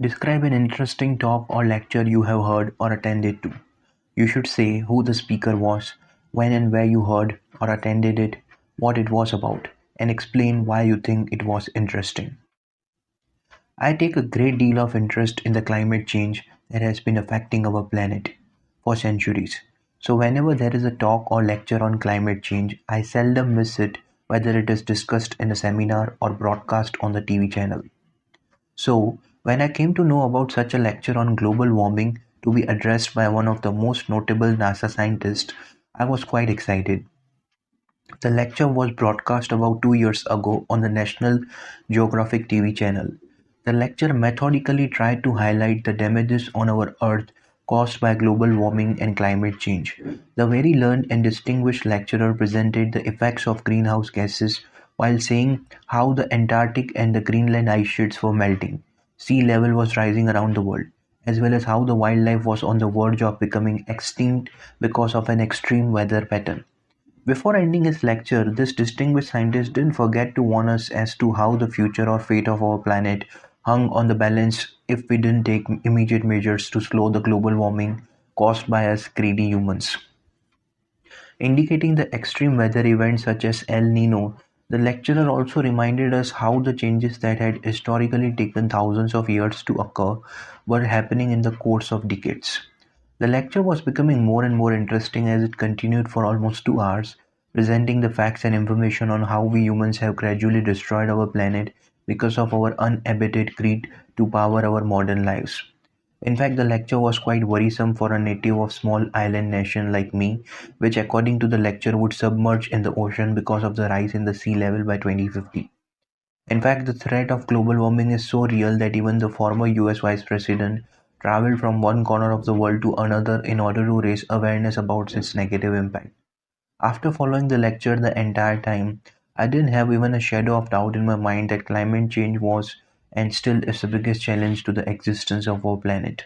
Describe an interesting talk or lecture you have heard or attended to. You should say who the speaker was, when and where you heard or attended it, what it was about, and explain why you think it was interesting. I take a great deal of interest in the climate change that has been affecting our planet for centuries. So, whenever there is a talk or lecture on climate change, I seldom miss it, whether it is discussed in a seminar or broadcast on the TV channel. So, when I came to know about such a lecture on global warming to be addressed by one of the most notable NASA scientists, I was quite excited. The lecture was broadcast about 2 years ago on the National Geographic TV channel. The lecture methodically tried to highlight the damages on our Earth caused by global warming and climate change. The very learned and distinguished lecturer presented the effects of greenhouse gases while saying how the Antarctic and the Greenland ice sheets were melting, sea level was rising around the world, as well as how the wildlife was on the verge of becoming extinct because of an extreme weather pattern. Before ending his lecture, this distinguished scientist didn't forget to warn us as to how the future or fate of our planet hung on the balance if we didn't take immediate measures to slow the global warming caused by us greedy humans. Indicating the extreme weather events such as El Nino, the lecturer also reminded us how the changes that had historically taken thousands of years to occur were happening in the course of decades. The lecture was becoming more and more interesting as it continued for almost 2 hours, presenting the facts and information on how we humans have gradually destroyed our planet because of our unabated greed to power our modern lives. In fact, the lecture was quite worrisome for a native of small island nation like me, which according to the lecture would submerge in the ocean because of the rise in the sea level by 2050. In fact, the threat of global warming is so real that even the former US Vice President traveled from one corner of the world to another in order to raise awareness about its negative impact. After following the lecture the entire time, I didn't have even a shadow of doubt in my mind that climate change was and still is the biggest challenge to the existence of our planet.